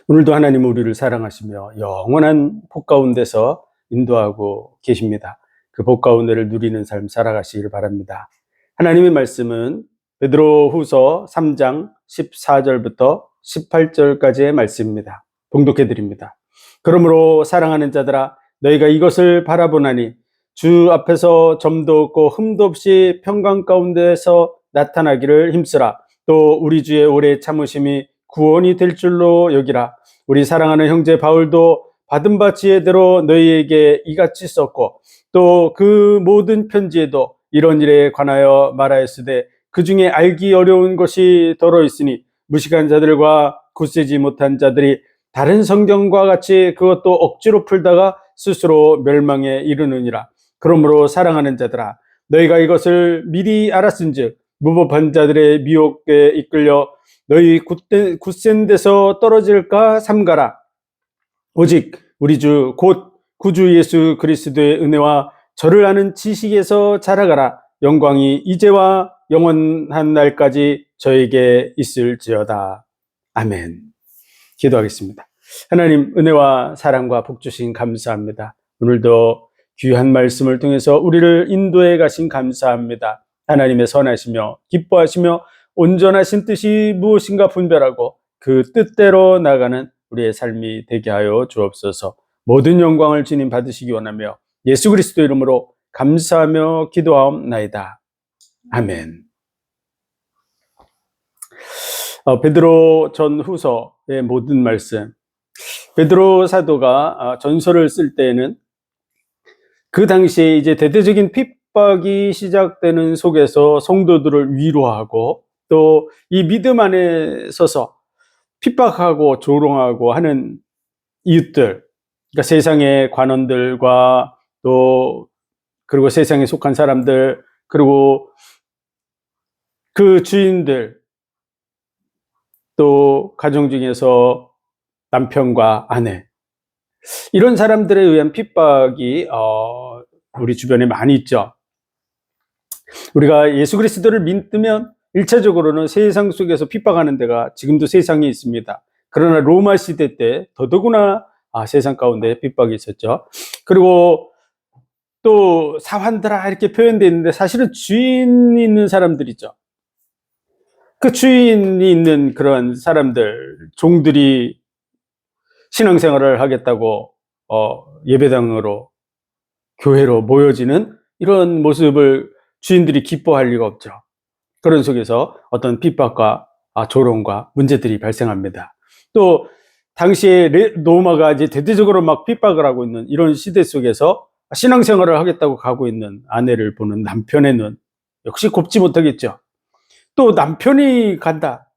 오늘도 하나님 우리를 사랑하시며 영원한 복 가운데서 인도하고 계십니다. 그 복 가운데를 누리는 삶 살아가시길 바랍니다. 하나님의 말씀은 베드로후서 3장 14절부터 18절까지의 말씀입니다. 봉독해 드립니다. 그러므로 사랑하는 자들아 너희가 이것을 바라보나니 주 앞에서 점도 없고 흠도 없이 평강 가운데서 나타나기를 힘쓰라. 또 우리 주의 오래 참으심이 구원이 될 줄로 여기라. 우리 사랑하는 형제 바울도 받은 바 지혜대로 너희에게 이같이 썼고 또 그 모든 편지에도 이런 일에 관하여 말하였으되 그 중에 알기 어려운 것이 더러 있으니 무식한 자들과 굳세지 못한 자들이 다른 성경과 같이 그것도 억지로 풀다가 스스로 멸망에 이르느니라. 그러므로 사랑하는 자들아 너희가 이것을 미리 알았은즉 무법한 자들의 미혹에 이끌려 너희 굳센 데서 떨어질까 삼가라. 오직 우리 주 곧 구주 예수 그리스도의 은혜와 저를 아는 지식에서 자라가라. 영광이 이제와 영원한 날까지 저에게 있을지어다. 아멘. 기도하겠습니다. 하나님 은혜와 사랑과 복 주신 감사합니다. 오늘도 귀한 말씀을 통해서 우리를 인도해 가신 감사합니다. 하나님의 선하시며 기뻐하시며 온전하신 뜻이 무엇인가 분별하고 그 뜻대로 나가는 우리의 삶이 되게 하여 주옵소서. 모든 영광을 주님 받으시기 원하며 예수 그리스도 이름으로 감사하며 기도하옵나이다. 아멘. 베드로 전후서의 모든 말씀. 베드로 사도가 전서를 쓸 때에는 그 당시에 이제 대대적인 핍박이 시작되는 속에서 성도들을 위로하고 또 이 믿음 안에 서서 핍박하고 조롱하고 하는 이웃들, 그러니까 세상의 관원들과 또 그리고 세상에 속한 사람들 그리고 그 주인들 또 가정 중에서 남편과 아내 이런 사람들에 의한 핍박이 우리 주변에 많이 있죠. 우리가 예수 그리스도를 믿으면 1차적으로는 세상 속에서 핍박하는 데가 지금도 세상에 있습니다. 그러나 로마 시대 때 더더구나 세상 가운데 핍박이 있었죠. 그리고 또 사환들아 이렇게 표현되어 있는데 사실은 주인이 있는 사람들이죠. 그 주인이 있는 그런 사람들, 종들이 신앙생활을 하겠다고 예배당으로 교회로 모여지는 이런 모습을 주인들이 기뻐할 리가 없죠. 그런 속에서 어떤 핍박과 조롱과 문제들이 발생합니다. 또 당시에 로마가 이제 대대적으로 막 핍박을 하고 있는 이런 시대 속에서 신앙생활을 하겠다고 가고 있는 아내를 보는 남편의 눈 역시 곱지 못하겠죠. 또 남편이 간다.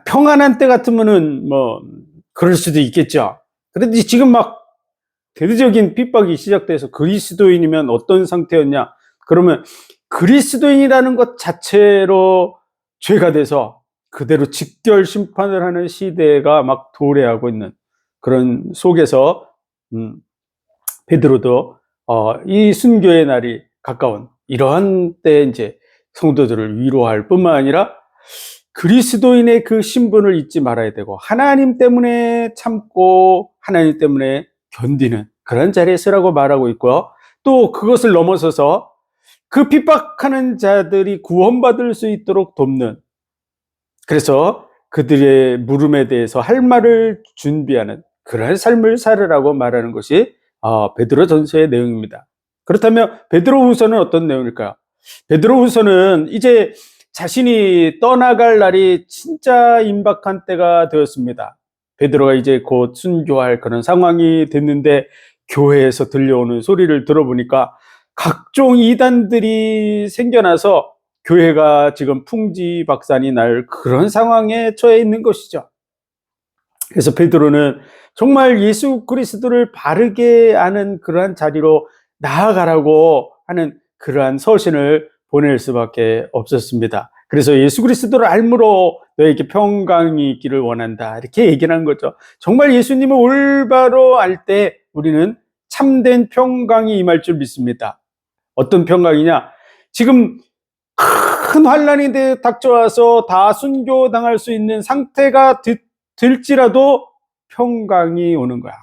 평안한 때 같으면은 뭐 그럴 수도 있겠죠. 그런데 지금 막 대대적인 핍박이 시작돼서 그리스도인이면 어떤 상태였냐? 그러면 그리스도인이라는 것 자체로 죄가 돼서 그대로 직결 심판을 하는 시대가 막 도래하고 있는 그런 속에서 베드로도 이 순교의 날이 가까운 이러한 때 이제 성도들을 위로할 뿐만 아니라 그리스도인의 그 신분을 잊지 말아야 되고 하나님 때문에 참고 하나님 때문에 견디는 그런 자리에 서라고 말하고 있고요. 또 그것을 넘어서서 그 핍박하는 자들이 구원받을 수 있도록 돕는, 그래서 그들의 물음에 대해서 할 말을 준비하는 그런 삶을 살으라고 말하는 것이 베드로 전서의 내용입니다. 그렇다면 베드로후서는 어떤 내용일까요? 베드로후서는 이제 자신이 떠나갈 날이 진짜 임박한 때가 되었습니다. 베드로가 이제 곧 순교할 그런 상황이 됐는데 교회에서 들려오는 소리를 들어보니까 각종 이단들이 생겨나서 교회가 지금 풍지박산이 날 그런 상황에 처해 있는 것이죠. 그래서 베드로는 정말 예수 그리스도를 바르게 아는 그러한 자리로 나아가라고 하는 그러한 서신을 보낼 수밖에 없었습니다. 그래서 예수 그리스도를 알므로 너에게 평강이 있기를 원한다 이렇게 얘기를 한 거죠. 정말 예수님을 올바로 알 때 우리는 참된 평강이 임할 줄 믿습니다. 어떤 평강이냐? 지금 큰 환란이 닥쳐와서 다 순교당할 수 있는 상태가 될지라도 평강이 오는 거야.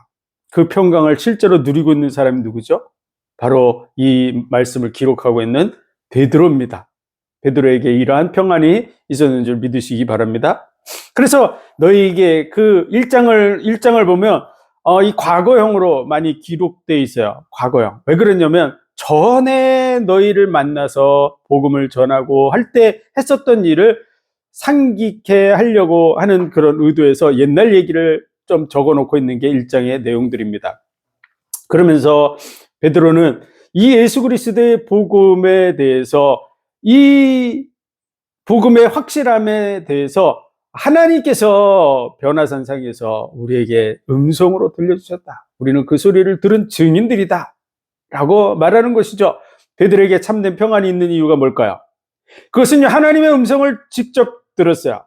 그 평강을 실제로 누리고 있는 사람이 누구죠? 바로 이 말씀을 기록하고 있는 베드로입니다. 베드로에게 이러한 평안이 있었는 줄 믿으시기 바랍니다. 그래서 너희에게 그 1장을 보면 이 과거형으로 많이 기록되어 있어요. 과거형. 왜 그러냐면 전에 너희를 만나서 복음을 전하고 할 때 했었던 일을 상기케 하려고 하는 그런 의도에서 옛날 얘기를 좀 적어놓고 있는 게 1장의 내용들입니다. 그러면서 베드로는 이 예수 그리스도의 복음에 대해서, 이 복음의 확실함에 대해서 하나님께서 변화산상에서 우리에게 음성으로 들려주셨다. 우리는 그 소리를 들은 증인들이다. 라고 말하는 것이죠. 베드로에게 참된 평안이 있는 이유가 뭘까요? 그것은요, 하나님의 음성을 직접 들었어요.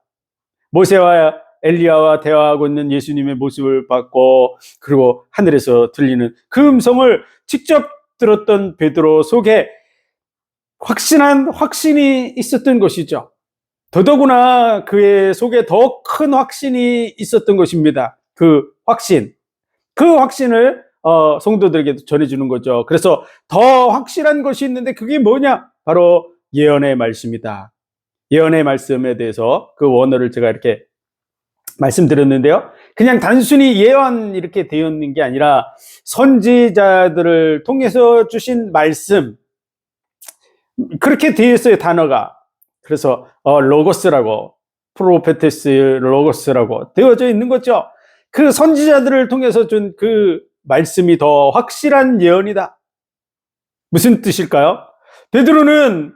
모세와 엘리야와 대화하고 있는 예수님의 모습을 봤고, 그리고 하늘에서 들리는 그 음성을 직접 들었던 베드로 속에 확신한 확신이 있었던 것이죠. 더더구나 그의 속에 더 큰 확신이 있었던 것입니다. 그 확신을 성도들에게도 전해주는 거죠. 그래서 더 확실한 것이 있는데 그게 뭐냐? 바로 예언의 말씀이다. 예언의 말씀에 대해서 그 원어를 제가 이렇게 말씀드렸는데요. 그냥 단순히 예언 이렇게 되어 있는 게 아니라 선지자들을 통해서 주신 말씀, 그렇게 되어 있어요, 단어가. 그래서 로고스라고, 프로페테스 로고스라고 되어져 있는 거죠. 그 선지자들을 통해서 준 그 말씀이 더 확실한 예언이다. 무슨 뜻일까요? 베드로는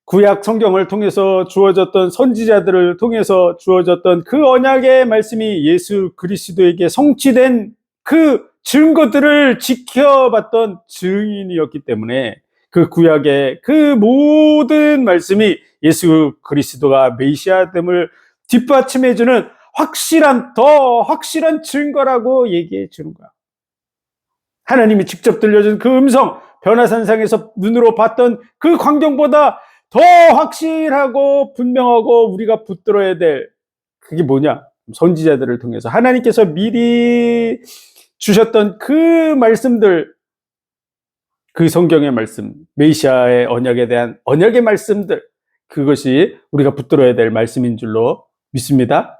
구약 성경을 통해서 주어졌던, 선지자들을 통해서 주어졌던 그 언약의 말씀이 예수 그리스도에게 성취된 그 증거들을 지켜봤던 증인이었기 때문에 그 구약의 그 모든 말씀이 예수 그리스도가 메시아됨을 뒷받침해주는 더 확실한 증거라고 얘기해 주는 거야. 하나님이 직접 들려준 그 음성, 변화산상에서 눈으로 봤던 그 광경보다 더 확실하고 분명하고 우리가 붙들어야 될, 그게 뭐냐? 선지자들을 통해서 하나님께서 미리 주셨던 그 말씀들, 그 성경의 말씀, 메시아의 언약에 대한 언약의 말씀들, 그것이 우리가 붙들어야 될 말씀인 줄로 믿습니다.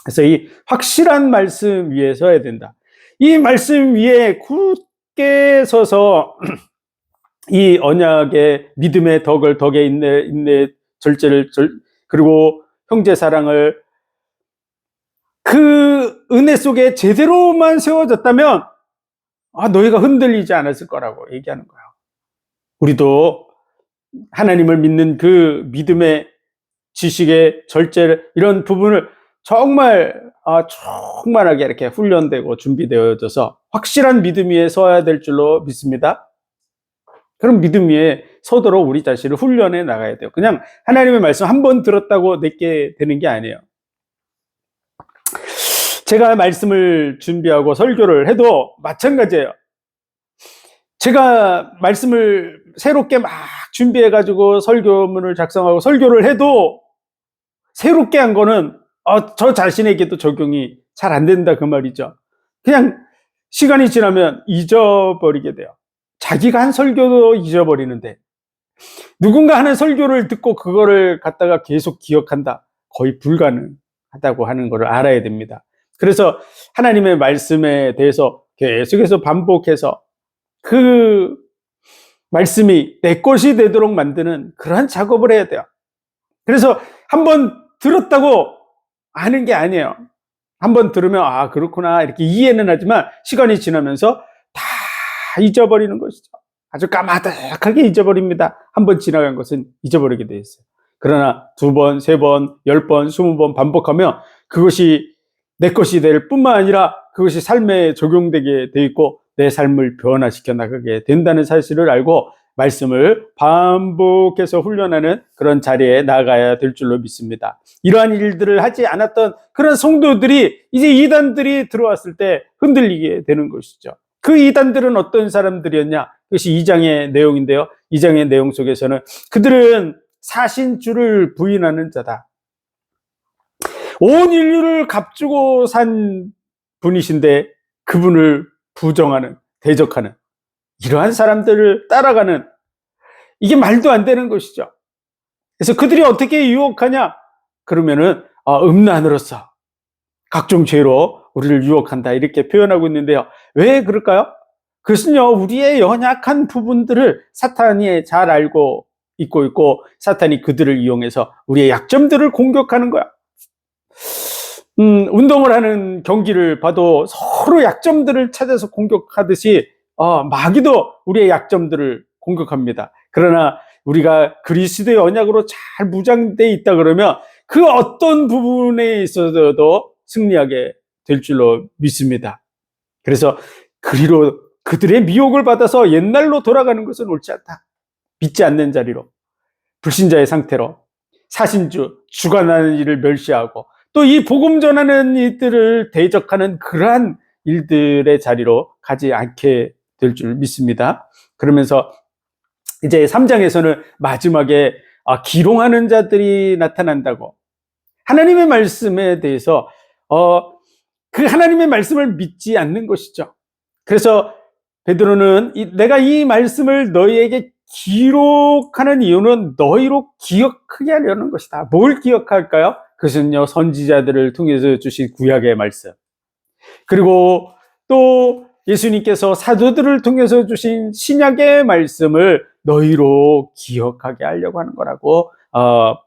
그래서 이 확실한 말씀 위에 서야 된다. 이 말씀 위에 굳게 서서 이 언약의 믿음의 덕의 인내, 절제를, 그리고 형제 사랑을 그 은혜 속에 제대로만 세워졌다면 너희가 흔들리지 않았을 거라고 얘기하는 거예요. 우리도 하나님을 믿는 그 믿음의 지식의 절제, 이런 부분을 정말 충만하게 이렇게 훈련되고 준비되어져서 확실한 믿음 위에 서야 될 줄로 믿습니다. 그런 믿음 위에 서도록 우리 자신을 훈련해 나가야 돼요. 그냥 하나님의 말씀 한 번 들었다고 내게 되는 게 아니에요. 제가 말씀을 준비하고 설교를 해도 마찬가지예요. 제가 말씀을 새롭게 막 준비해가지고 설교문을 작성하고 설교를 해도 새롭게 한 거는 저 자신에게도 적용이 잘 안 된다, 그 말이죠. 그냥 시간이 지나면 잊어버리게 돼요. 자기가 한 설교도 잊어버리는데 누군가 하는 설교를 듣고 그거를 갖다가 계속 기억한다, 거의 불가능하다고 하는 것을 알아야 됩니다. 그래서 하나님의 말씀에 대해서 계속해서 반복해서 그 말씀이 내 것이 되도록 만드는 그러한 작업을 해야 돼요. 그래서 한번 들었다고 아는 게 아니에요. 한번 들으면 그렇구나 이렇게 이해는 하지만 시간이 지나면서 다 잊어버리는 것이죠. 아주 까마득하게 잊어버립니다. 한번 지나간 것은 잊어버리게 돼 있어요. 그러나 2번, 3번, 10번, 20번 반복하면 그것이 내 것이 될 뿐만 아니라 그것이 삶에 적용되게 돼 있고 내 삶을 변화시켜 나가게 된다는 사실을 알고 말씀을 반복해서 훈련하는 그런 자리에 나가야 될 줄로 믿습니다. 이러한 일들을 하지 않았던 그런 성도들이 이제 이단들이 들어왔을 때 흔들리게 되는 것이죠. 그 이단들은 어떤 사람들이었냐? 그것이 2장의 내용인데요. 2장의 내용 속에서는 그들은 사신주를 부인하는 자다. 온 인류를 값주고 산 분이신데 그분을 부정하는, 대적하는 이러한 사람들을 따라가는, 이게 말도 안 되는 것이죠. 그래서 그들이 어떻게 유혹하냐? 그러면은 음란으로서 각종 죄로 우리를 유혹한다, 이렇게 표현하고 있는데요. 왜 그럴까요? 그것은요, 우리의 연약한 부분들을 사탄이 잘 알고 있고 사탄이 그들을 이용해서 우리의 약점들을 공격하는 거야. 운동을 하는 경기를 봐도 서로 약점들을 찾아서 공격하듯이 마귀도 우리의 약점들을 공격합니다. 그러나 우리가 그리스도의 언약으로 잘 무장되어 있다 그러면 그 어떤 부분에 있어서도 승리하게 될 줄로 믿습니다. 그래서 그들의 미혹을 받아서 옛날로 돌아가는 것은 옳지 않다. 믿지 않는 자리로, 불신자의 상태로, 사신주, 주관하는 일을 멸시하고 또 이 복음 전하는 일들을 대적하는 그러한 일들의 자리로 가지 않게 될 줄 믿습니다. 그러면서 이제 3장에서는 마지막에 기롱하는 자들이 나타난다고, 하나님의 말씀에 대해서 그 하나님의 말씀을 믿지 않는 것이죠. 그래서 베드로는 내가 이 말씀을 너희에게 기록하는 이유는 너희로 기억하게 하려는 것이다. 뭘 기억할까요? 그것은요, 선지자들을 통해서 주신 구약의 말씀, 그리고 또 예수님께서 사도들을 통해서 주신 신약의 말씀을 너희로 기억하게 하려고 하는 거라고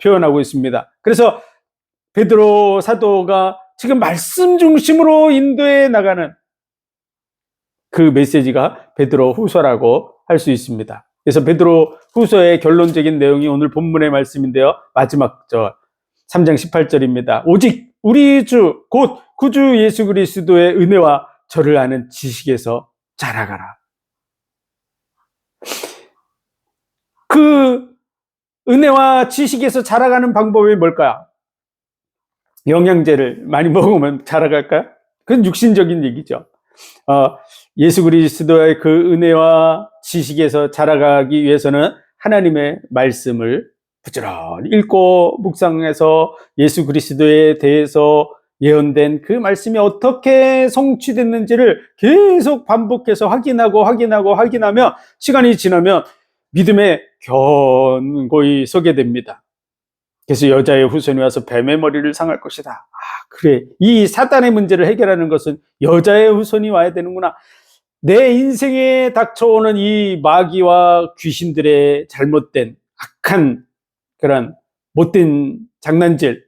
표현하고 있습니다. 그래서 베드로 사도가 지금 말씀 중심으로 인도해 나가는 그 메시지가 베드로 후서라고 할 수 있습니다. 그래서 베드로 후서의 결론적인 내용이 오늘 본문의 말씀인데요. 마지막 3장 18절입니다. 오직 우리 주 곧 구주 예수 그리스도의 은혜와 저를 아는 지식에서 자라가라. 그 은혜와 지식에서 자라가는 방법이 뭘까요? 영양제를 많이 먹으면 자라갈까요? 그건 육신적인 얘기죠. 예수 그리스도의 그 은혜와 지식에서 자라가기 위해서는 하나님의 말씀을 부지런히 읽고 묵상해서 예수 그리스도에 대해서 예언된 그 말씀이 어떻게 성취됐는지를 계속 반복해서 확인하면 시간이 지나면 믿음에 견고히 서게 됩니다. 그래서 여자의 후손이 와서 뱀의 머리를 상할 것이다. 그래, 이 사단의 문제를 해결하는 것은 여자의 후손이 와야 되는구나. 내 인생에 닥쳐오는 이 마귀와 귀신들의 잘못된 악한 그런 못된 장난질,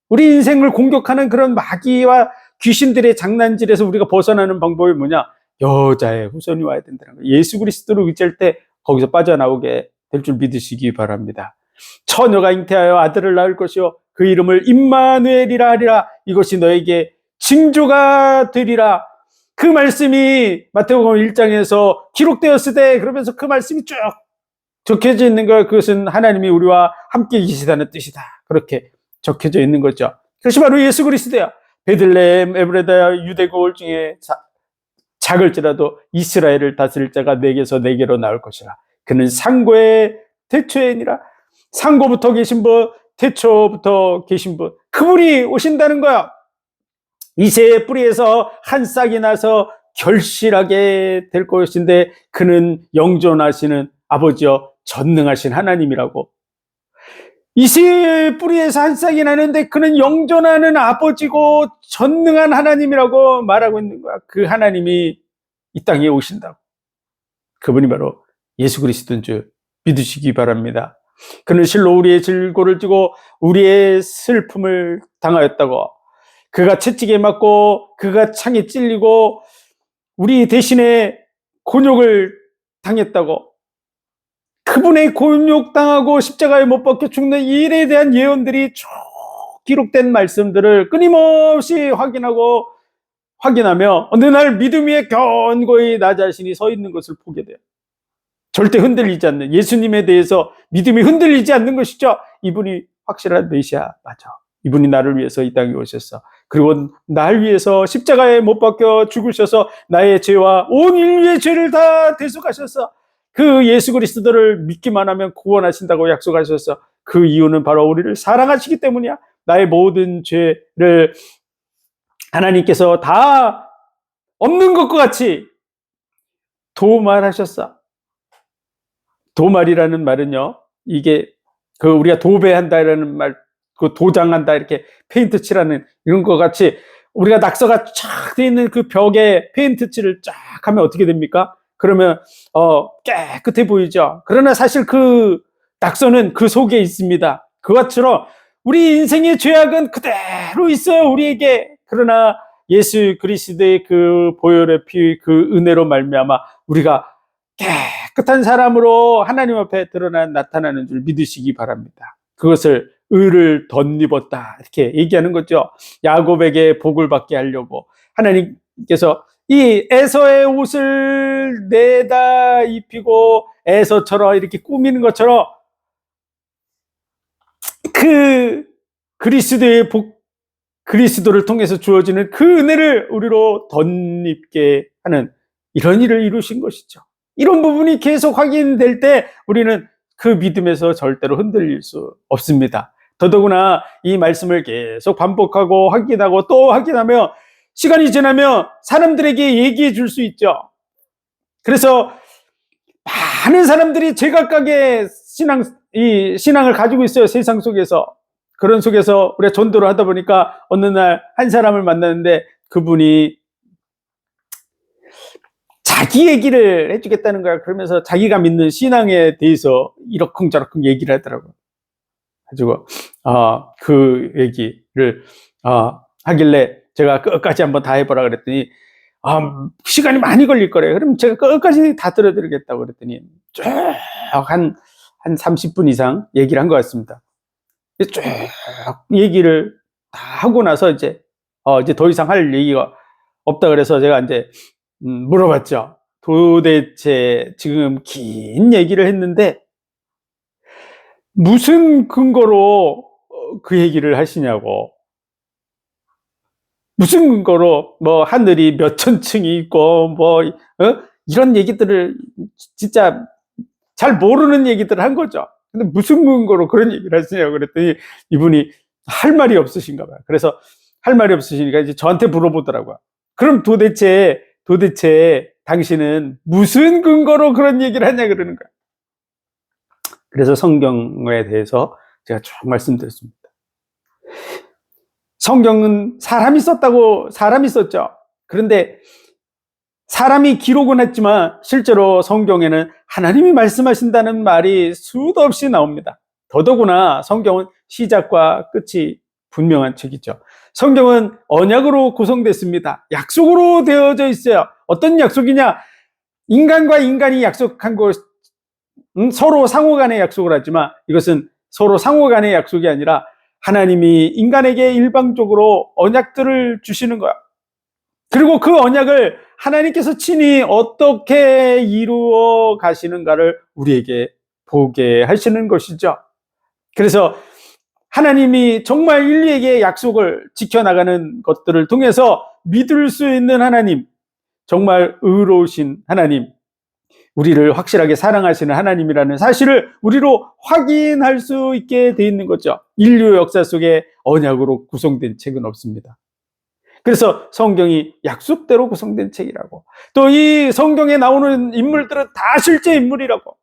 우리 인생을 공격하는 그런 마귀와 귀신들의 장난질에서 우리가 벗어나는 방법이 뭐냐? 여자의 후손이 와야 된다는 거예요. 예수 그리스도를 의지할 때 거기서 빠져나오게 될 줄 믿으시기 바랍니다. 처녀가 잉태하여 아들을 낳을 것이요 그 이름을 임마누엘이라 하리라. 이것이 너에게 징조가 되리라. 그 말씀이 마태복음 1장에서 기록되었을 때, 그러면서 그 말씀이 쭉 적혀져 있는 거, 그것은 하나님이 우리와 함께 계시다는 뜻이다. 그렇게 적혀져 있는 거죠. 그것이 바로 예수 그리스도야. 베들레헴 에브라다 유대고을 중에 작을지라도 이스라엘을 다스릴 자가 내게서 내게로 나올 것이라. 그는 상고의 태초이니라. 상고부터 계신 분, 태초부터 계신 분, 그분이 오신다는 거야. 이새의 뿌리에서 한 싹이 나서 결실하게 될 것인데 그는 영존하시는 아버지여 전능하신 하나님이라고. 이새의 뿌리에서 한 싹이 나는데 그는 영존하는 아버지고 전능한 하나님이라고 말하고 있는 거야. 그 하나님이 이 땅에 오신다고. 그분이 바로 예수 그리스도인 줄 믿으시기 바랍니다. 그는 실로 우리의 질고를 지고 우리의 슬픔을 당하였다고. 그가 채찍에 맞고 그가 창에 찔리고 우리 대신에 곤욕을 당했다고. 그분의 곤욕당하고 십자가에 못 박혀 죽는 일에 대한 예언들이 쭉 기록된 말씀들을 끊임없이 확인하며 어느 날 믿음 위에 견고히 나 자신이 서 있는 것을 보게 돼요. 절대 흔들리지 않는, 예수님에 대해서 믿음이 흔들리지 않는 것이죠. 이분이 확실한 메시아 맞아. 이분이 나를 위해서 이 땅에 오셨어. 그리고 날 위해서 십자가에 못 박혀 죽으셔서 나의 죄와 온 인류의 죄를 다 대속하셨어. 그 예수 그리스도를 믿기만 하면 구원하신다고 약속하셨어. 그 이유는 바로 우리를 사랑하시기 때문이야. 나의 모든 죄를 하나님께서 다 없는 것과 같이 도말하셨사. 도말이라는 말은요, 이게 우리가 도배한다라는 말, 그 도장한다 이렇게 페인트 칠하는 이런 것 같이 우리가 낙서가 쫙 돼 있는 그 벽에 페인트 칠을 쫙 하면 어떻게 됩니까? 그러면 깨끗해 보이죠. 그러나 사실 그 낙서는 그 속에 있습니다. 그것처럼 우리 인생의 죄악은 그대로 있어요, 우리에게. 그러나 예수 그리스도의 그 보혈의 피, 그 은혜로 말미암아 우리가 깨끗한 사람으로 하나님 앞에 나타나는 줄 믿으시기 바랍니다. 그것을 의를 덧입었다 이렇게 얘기하는 거죠. 야곱에게 복을 받게 하려고 하나님께서 이 에서의 옷을 내다 입히고 에서처럼 이렇게 꾸미는 것처럼 그 그리스도의 복, 그리스도를 통해서 주어지는 그 은혜를 우리로 덧입게 하는 이런 일을 이루신 것이죠. 이런 부분이 계속 확인될 때 우리는 그 믿음에서 절대로 흔들릴 수 없습니다. 더더구나 이 말씀을 계속 반복하고 확인하고 또 확인하며 시간이 지나면 사람들에게 얘기해 줄 수 있죠. 그래서 많은 사람들이 제각각의 신앙을 가지고 있어요, 세상 속에서. 그런 속에서 우리가 전도를 하다 보니까 어느 날 한 사람을 만났는데 그분이 자기 얘기를 해주겠다는 거야. 그러면서 자기가 믿는 신앙에 대해서 이러쿵저러쿵 얘기를 하더라고요. 가지고 그 얘기를 하길래 제가 끝까지 한번 다 해보라 그랬더니 시간이 많이 걸릴 거래요. 그럼 제가 끝까지 다 들어드리겠다고 그랬더니 쭉 한 30분 이상 얘기를 한 것 같습니다. 쭉 얘기를 다 하고 나서 이제 더 이상 할 얘기가 없다 그래서 제가 이제 물어봤죠. 도대체 지금 긴 얘기를 했는데 무슨 근거로 그 얘기를 하시냐고. 무슨 근거로 뭐 하늘이 몇 천층이 있고 뭐 이런 얘기들을 진짜 잘 모르는 얘기들을 한 거죠. 근데 무슨 근거로 그런 얘기를 하시냐고 그랬더니 이분이 할 말이 없으신가 봐요. 그래서 할 말이 없으시니까 이제 저한테 물어보더라고요. 그럼 도대체 당신은 무슨 근거로 그런 얘기를 하냐 그러는 거야. 그래서 성경에 대해서 제가 쭉 말씀드렸습니다. 성경은 사람이 썼죠. 그런데 사람이 기록은 했지만 실제로 성경에는 하나님이 말씀하신다는 말이 수도 없이 나옵니다. 더더구나 성경은 시작과 끝이 분명한 책이죠. 성경은 언약으로 구성됐습니다. 약속으로 되어져 있어요. 어떤 약속이냐? 인간과 인간이 약속한 것, 서로 상호 간의 약속을 하지만 이것은 서로 상호 간의 약속이 아니라 하나님이 인간에게 일방적으로 언약들을 주시는 거야. 그리고 그 언약을 하나님께서 친히 어떻게 이루어 가시는가를 우리에게 보게 하시는 것이죠. 그래서 하나님이 정말 인류에게 약속을 지켜나가는 것들을 통해서 믿을 수 있는 하나님, 정말 의로우신 하나님, 우리를 확실하게 사랑하시는 하나님이라는 사실을 우리로 확인할 수 있게 돼 있는 거죠. 인류 역사 속에 언약으로 구성된 책은 없습니다. 그래서 성경이 약속대로 구성된 책이라고. 또 이 성경에 나오는 인물들은 다 실제 인물이라고.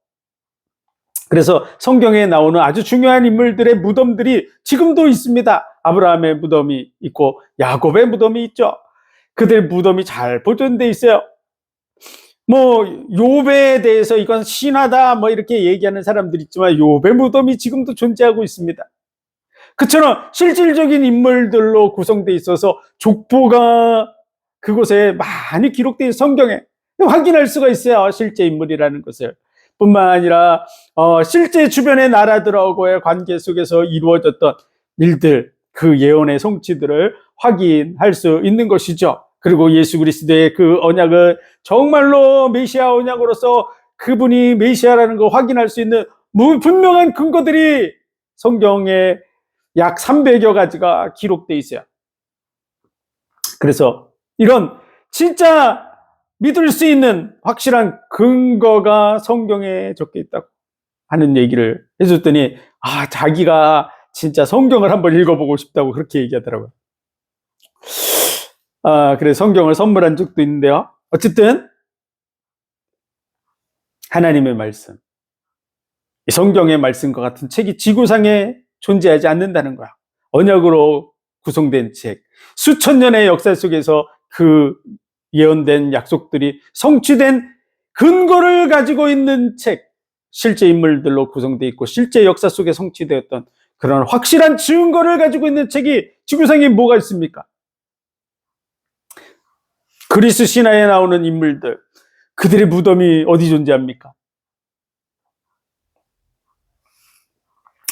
그래서 성경에 나오는 아주 중요한 인물들의 무덤들이 지금도 있습니다. 아브라함의 무덤이 있고 야곱의 무덤이 있죠. 그들 무덤이 잘 보존돼 있어요. 뭐 욥에 대해서 이건 신화다 뭐 이렇게 얘기하는 사람들이 있지만 욥의 무덤이 지금도 존재하고 있습니다. 그처럼 실질적인 인물들로 구성되어 있어서 족보가 그곳에 많이 기록되어 성경에 확인할 수가 있어요. 실제 인물이라는 것을. 뿐만 아니라 실제 주변의 나라들하고의 관계 속에서 이루어졌던 일들, 그 예언의 성취들을 확인할 수 있는 것이죠. 그리고 예수 그리스도의 그 언약은 정말로 메시아 언약으로서 그분이 메시아라는 걸 확인할 수 있는 분명한 근거들이 성경에 약 300여 가지가 기록되어 있어요. 그래서 이런 진짜 믿을 수 있는 확실한 근거가 성경에 적혀 있다고 하는 얘기를 해줬더니 자기가 진짜 성경을 한번 읽어보고 싶다고 그렇게 얘기하더라고요. 그래서 성경을 선물한 적도 있는데요. 어쨌든 하나님의 말씀, 이 성경의 말씀과 같은 책이 지구상에 존재하지 않는다는 거야. 언약으로 구성된 책, 수천 년의 역사 속에서 그 예언된 약속들이 성취된 근거를 가지고 있는 책, 실제 인물들로 구성되어 있고 실제 역사 속에 성취되었던 그런 확실한 증거를 가지고 있는 책이 지구상에 뭐가 있습니까? 그리스 신화에 나오는 인물들, 그들의 무덤이 어디 존재합니까?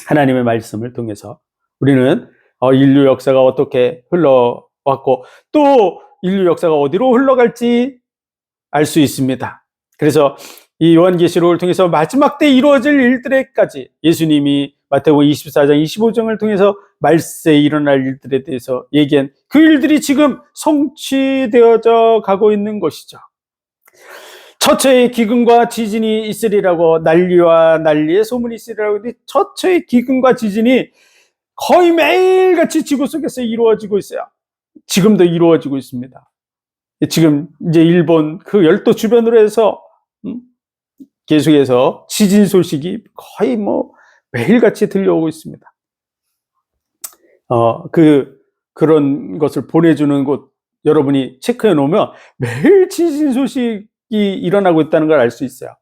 하나님의 말씀을 통해서 우리는 인류 역사가 어떻게 흘러왔고 또 인류 역사가 어디로 흘러갈지 알 수 있습니다. 그래서 이 요한계시록을 통해서 마지막 때 이루어질 일들에까지 예수님이 마태복음 24장 25장을 통해서 말세에 일어날 일들에 대해서 얘기한 그 일들이 지금 성취되어져 가고 있는 것이죠. 처처의 기근과 지진이 있으리라고, 난리와 난리의 소문이 있으리라고 했는데 처처의 기근과 지진이 거의 매일같이 지구 속에서 이루어지고 있어요. 지금도 이루어지고 있습니다. 지금 이제 일본 그 열도 주변으로 해서 계속해서 지진 소식이 거의 매일같이 들려오고 있습니다. 그런 것을 보내주는 곳 여러분이 체크해 놓으면 매일 지진 소식이 일어나고 있다는 걸 알 수 있어요.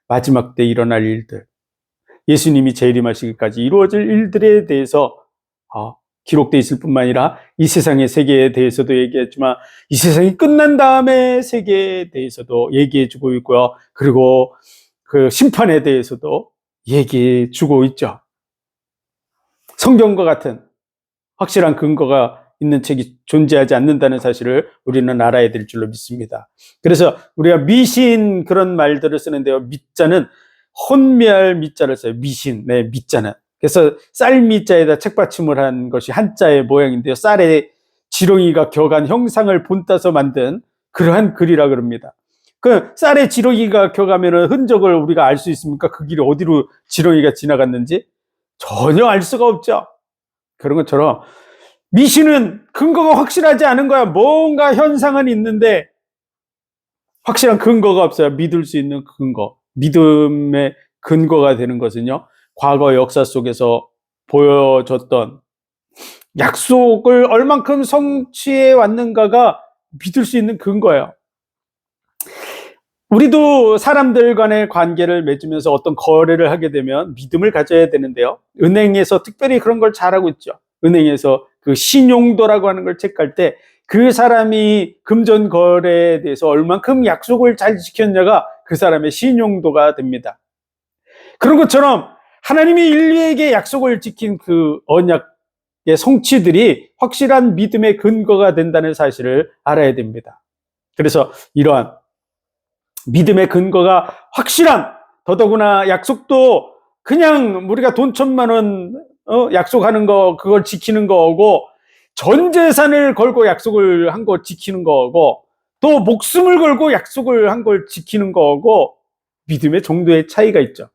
마지막 때 일어날 일들, 예수님이 재림하시기까지 이루어질 일들에 대해서 기록되어 있을 뿐만 아니라 이 세상의 세계에 대해서도 얘기했지만 이 세상이 끝난 다음에 세계에 대해서도 얘기해 주고 있고요. 그리고 그 심판에 대해서도 얘기해 주고 있죠. 성경과 같은 확실한 근거가 있는 책이 존재하지 않는다는 사실을 우리는 알아야 될 줄로 믿습니다. 그래서 우리가 미신 그런 말들을 쓰는데요. 미자는 혼미할 미자를 써요. 미신, 네, 미자는. 그래서 쌀 미자에다 책받침을 한 것이 한자의 모양인데요. 쌀에 지렁이가 격한 형상을 본따서 만든 그러한 글이라 그럽니다. 그 쌀에 지렁이가 격하면 흔적을 우리가 알 수 있습니까? 그 길이 어디로 지렁이가 지나갔는지 전혀 알 수가 없죠. 그런 것처럼 미신은 근거가 확실하지 않은 거야. 뭔가 현상은 있는데 확실한 근거가 없어요. 믿을 수 있는 근거. 믿음의 근거가 되는 것은요, 과거 역사 속에서 보여줬던 약속을 얼만큼 성취해 왔는가가 믿을 수 있는 근거예요. 우리도 사람들 간의 관계를 맺으면서 어떤 거래를 하게 되면 믿음을 가져야 되는데요. 은행에서 특별히 그런 걸 잘하고 있죠. 은행에서 그 신용도라고 하는 걸 체크할 때 그 사람이 금전 거래에 대해서 얼만큼 약속을 잘 지켰냐가 그 사람의 신용도가 됩니다. 그런 것처럼 하나님이 인류에게 약속을 지킨 그 언약의 성취들이 확실한 믿음의 근거가 된다는 사실을 알아야 됩니다. 그래서 이러한 믿음의 근거가 확실한, 더더구나 약속도 그냥 우리가 돈 1,000만 원 약속하는 거, 그걸 지키는 거고, 전 재산을 걸고 약속을 한 거 지키는 거고, 또 목숨을 걸고 약속을 한 걸 지키는 거고, 믿음의 정도의 차이가 있죠.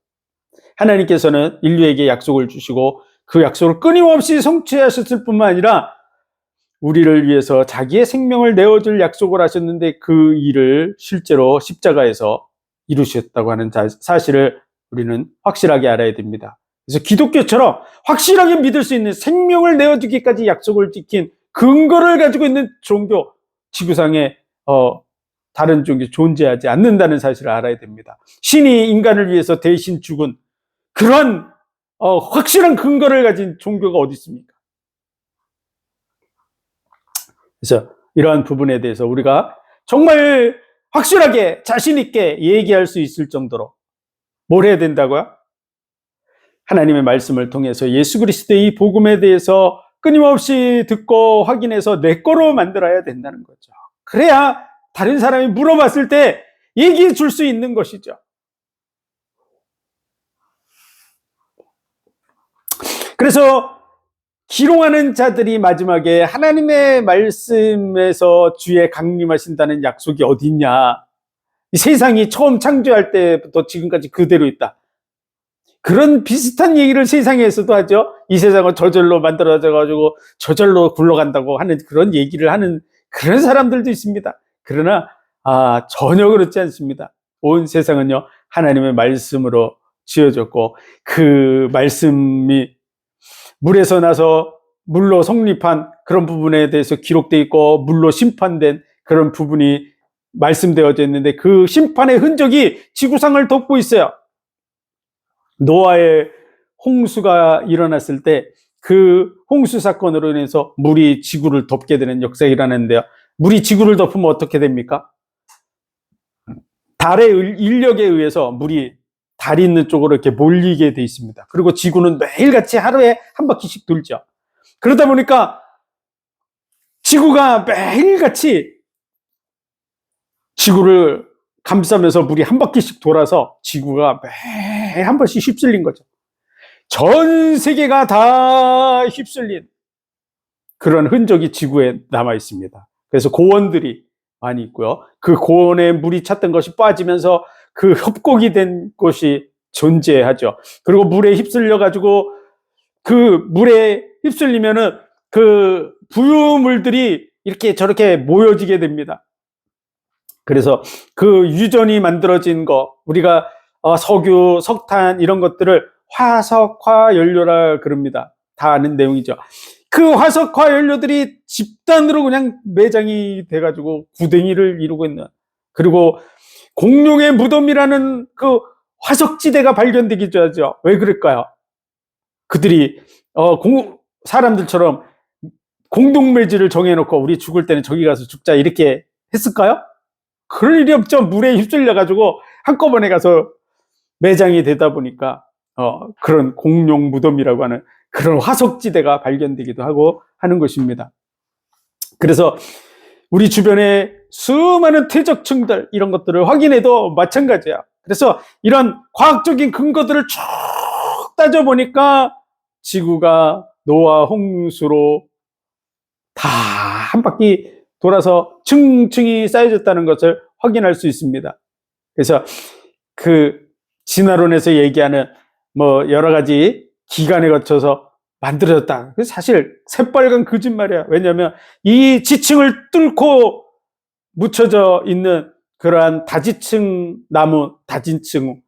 하나님께서는 인류에게 약속을 주시고 그 약속을 끊임없이 성취하셨을 뿐만 아니라 우리를 위해서 자기의 생명을 내어줄 약속을 하셨는데 그 일을 실제로 십자가에서 이루셨다고 하는 사실을 우리는 확실하게 알아야 됩니다. 그래서 기독교처럼 확실하게 믿을 수 있는, 생명을 내어주기까지 약속을 지킨 근거를 가지고 있는 종교, 지구상에 다른 종교 존재하지 않는다는 사실을 알아야 됩니다. 신이 인간을 위해서 대신 죽은 그런 확실한 근거를 가진 종교가 어디 있습니까? 그래서 이러한 부분에 대해서 우리가 정말 확실하게 자신 있게 얘기할 수 있을 정도로 뭘 해야 된다고요? 하나님의 말씀을 통해서 예수 그리스도의 이 복음에 대해서 끊임없이 듣고 확인해서 내 거로 만들어야 된다는 거죠. 그래야 다른 사람이 물어봤을 때 얘기해 줄 수 있는 것이죠. 그래서 기롱하는 자들이 마지막에 하나님의 말씀에서 주의 강림하신다는 약속이 어디 있냐? 이 세상이 처음 창조할 때부터 지금까지 그대로 있다. 그런 비슷한 얘기를 세상에서도 하죠. 이 세상은 저절로 만들어져가지고 저절로 굴러간다고 하는 그런 얘기를 하는 그런 사람들도 있습니다. 그러나 전혀 그렇지 않습니다. 온 세상은요, 하나님의 말씀으로 지어졌고, 그 말씀이 물에서 나서 물로 성립한 그런 부분에 대해서 기록되어 있고, 물로 심판된 그런 부분이 말씀되어져 있는데, 그 심판의 흔적이 지구상을 덮고 있어요. 노아의 홍수가 일어났을 때 그 홍수 사건으로 인해서 물이 지구를 덮게 되는 역사가 일어났는데요. 물이 지구를 덮으면 어떻게 됩니까? 달의 인력에 의해서 물이 달이 있는 쪽으로 이렇게 몰리게 돼 있습니다. 그리고 지구는 매일같이 하루에 한 바퀴씩 돌죠. 그러다 보니까 지구가 매일같이 지구를 감싸면서 물이 한 바퀴씩 돌아서 지구가 매일 한 번씩 휩쓸린 거죠. 전 세계가 다 휩쓸린 그런 흔적이 지구에 남아 있습니다. 그래서 고원들이 많이 있고요. 그 고원에 물이 찼던 것이 빠지면서 그 협곡이 된 곳이 존재하죠. 그리고 물에 휩쓸려 가지고 그 물에 휩쓸리면은 그 부유물들이 이렇게 저렇게 모여지게 됩니다. 그래서 그 유전이 만들어진 거, 우리가 석유, 석탄 이런 것들을 화석화 연료라 그럽니다. 다 아는 내용이죠. 그 화석화 연료들이 집단으로 그냥 매장이 돼가지고 구덩이를 이루고 있는, 그리고 공룡의 무덤이라는 그 화석지대가 발견되기도 하죠. 왜 그럴까요? 그들이 사람들처럼 공동매질을 정해놓고 우리 죽을 때는 저기 가서 죽자 이렇게 했을까요? 그럴 일이 없죠. 물에 휩쓸려가지고 한꺼번에 가서 매장이 되다 보니까 그런 공룡 무덤이라고 하는 그런 화석지대가 발견되기도 하고 하는 것입니다. 그래서 우리 주변에 수많은 퇴적층들 이런 것들을 확인해도 마찬가지야. 그래서 이런 과학적인 근거들을 쭉 따져보니까 지구가 노아 홍수로 다 한 바퀴 돌아서 층층이 쌓여졌다는 것을 확인할 수 있습니다. 그래서 그 진화론에서 얘기하는 뭐 여러 가지 기간에 거쳐서 만들어졌다. 사실 새빨간 거짓말이야. 왜냐하면 이 지층을 뚫고 묻혀져 있는 그러한 다지층 나무, 다지층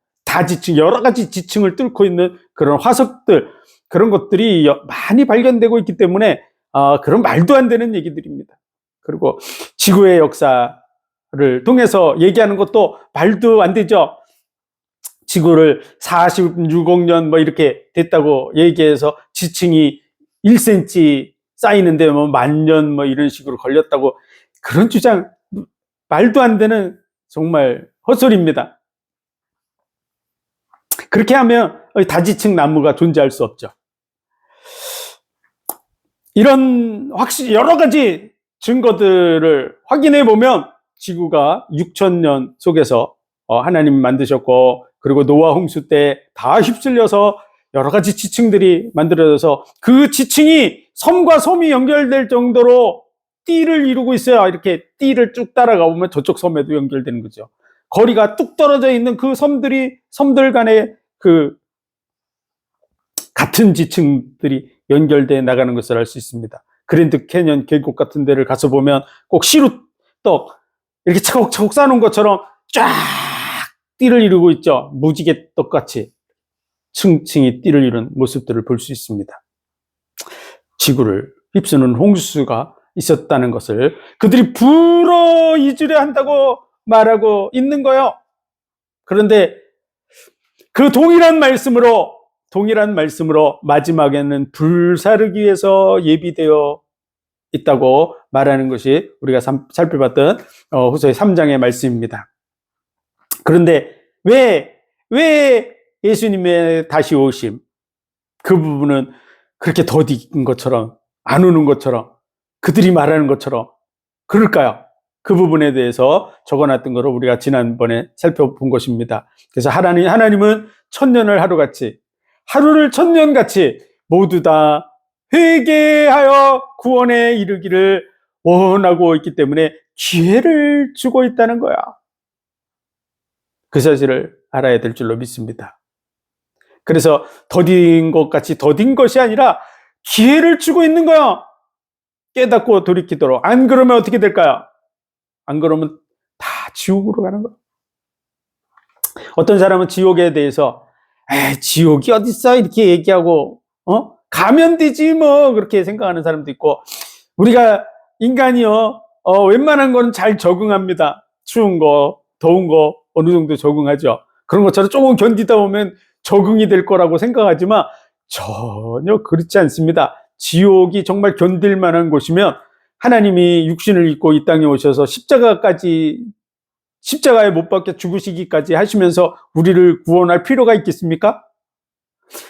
여러 가지 지층을 뚫고 있는 그런 화석들, 그런 것들이 많이 발견되고 있기 때문에 그런 말도 안 되는 얘기들입니다. 그리고 지구의 역사를 통해서 얘기하는 것도 말도 안 되죠. 지구를 46억 년 뭐 이렇게 됐다고 얘기해서 지층이 1cm 쌓이는데 뭐 10,000년 뭐 이런 식으로 걸렸다고, 그런 주장 말도 안 되는 정말 헛소리입니다. 그렇게 하면 다지층 나무가 존재할 수 없죠. 이런 여러 가지 증거들을 확인해 보면 지구가 6,000년 속에서 하나님이 만드셨고, 그리고 노아 홍수 때 다 휩쓸려서 여러 가지 지층들이 만들어져서 그 지층이 섬과 섬이 연결될 정도로 띠를 이루고 있어요. 이렇게 띠를 쭉 따라가 보면 저쪽 섬에도 연결되는 거죠. 거리가 뚝 떨어져 있는 그 섬들 간에 그 같은 지층들이 연결돼 나가는 것을 알 수 있습니다. 그랜드 캐년 계곡 같은 데를 가서 보면 꼭 시루떡 이렇게 차곡차곡 쌓아놓은 것처럼 쫙 띠를 이루고 있죠. 무지개 떡같이 층층이 띠를 이룬 모습들을 볼 수 있습니다. 지구를 휩쓰는 홍수가 있었다는 것을 그들이 불어 잊으려 한다고 말하고 있는 거예요. 그런데 그 동일한 말씀으로 마지막에는 불사르기 위해서 예비되어 있다고 말하는 것이 우리가 살펴봤던 후서의 3장의 말씀입니다. 그런데 왜 예수님의 다시 오심, 그 부분은 그렇게 더딘 것처럼, 안 오는 것처럼, 그들이 말하는 것처럼 그럴까요? 그 부분에 대해서 적어놨던 것을 우리가 지난번에 살펴본 것입니다. 그래서 하나님은 천년을 하루를 천년같이 모두 다 회개하여 구원에 이르기를 원하고 있기 때문에 기회를 주고 있다는 거야. 그 사실을 알아야 될 줄로 믿습니다. 그래서 더딘 것 같이 더딘 것이 아니라 기회를 주고 있는 거야. 깨닫고 돌이키도록. 안 그러면 어떻게 될까요? 안 그러면 다 지옥으로 가는 거야. 어떤 사람은 지옥에 대해서 지옥이 어딨어 이렇게 얘기하고 가면 되지 뭐 그렇게 생각하는 사람도 있고, 우리가 인간이요 웬만한 거는 잘 적응합니다. 추운 거 더운 거 어느 정도 적응하죠. 그런 것처럼 조금 견디다 보면 적응이 될 거라고 생각하지만 전혀 그렇지 않습니다. 지옥이 정말 견딜 만한 곳이면 하나님이 육신을 입고 이 땅에 오셔서 십자가에 못 박혀 죽으시기까지 하시면서 우리를 구원할 필요가 있겠습니까?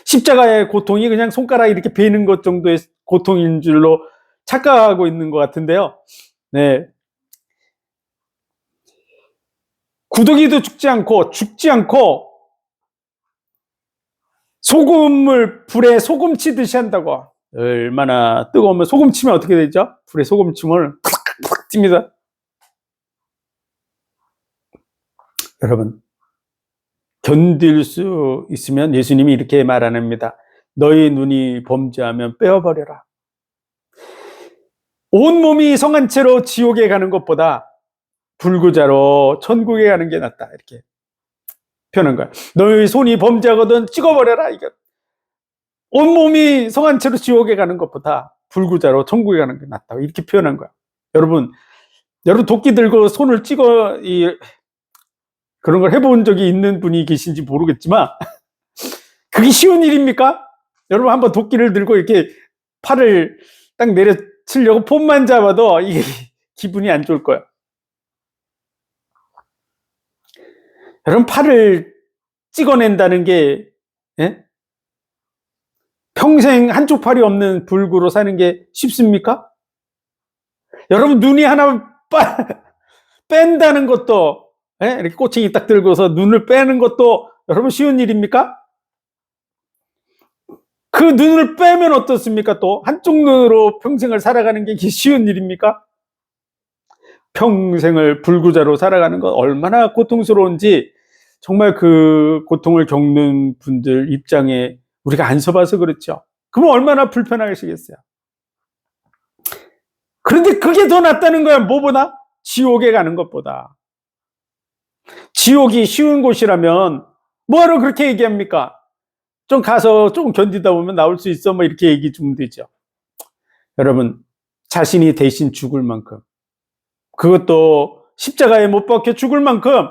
십자가의 고통이 그냥 손가락 이렇게 베는 것 정도의 고통인 줄로 착각하고 있는 것 같은데요. 네. 구더기도 죽지 않고 소금을 불에 소금 치듯이 한다고. 얼마나 뜨거우면 소금 치면 어떻게 되죠? 불에 소금 치면 팍팍 찝니다. 여러분, 견딜 수 있으면 예수님이 이렇게 말합니다. 너희 눈이 범죄하면 빼어버려라. 온몸이 성한 채로 지옥에 가는 것보다 불구자로 천국에 가는 게 낫다. 이렇게 표현한 거야. 너희 손이 범죄하거든 찍어버려라. 이게 온몸이 성한 채로 지옥에 가는 것보다 불구자로 천국에 가는 게 낫다. 이렇게 표현한 거야. 여러분 도끼 들고 손을 찍어 그런 걸 해본 적이 있는 분이 계신지 모르겠지만 그게 쉬운 일입니까? 여러분 한번 도끼를 들고 이렇게 팔을 딱 내려치려고 폼만 잡아도 이게 기분이 안 좋을 거야. 여러분 팔을 찍어낸다는 게 평생 한쪽 팔이 없는 불구로 사는 게 쉽습니까? 여러분 눈이 하나 뺀다는 것도 이렇게 꼬챙이 딱 들고서 눈을 빼는 것도 여러분 쉬운 일입니까? 그 눈을 빼면 어떻습니까? 또 한쪽 눈으로 평생을 살아가는 게 쉬운 일입니까? 평생을 불구자로 살아가는 건 얼마나 고통스러운지 정말 그 고통을 겪는 분들 입장에 우리가 안 서봐서 그렇죠. 그럼 얼마나 불편하시겠어요. 그런데 그게 더 낫다는 거야. 뭐보다? 지옥에 가는 것보다. 지옥이 쉬운 곳이라면 뭐하러 그렇게 얘기합니까? 좀 가서 조금 견디다 보면 나올 수 있어 뭐 이렇게 얘기 주면 되죠. 여러분 자신이 대신 죽을 만큼, 그것도 십자가에 못 박혀 죽을 만큼,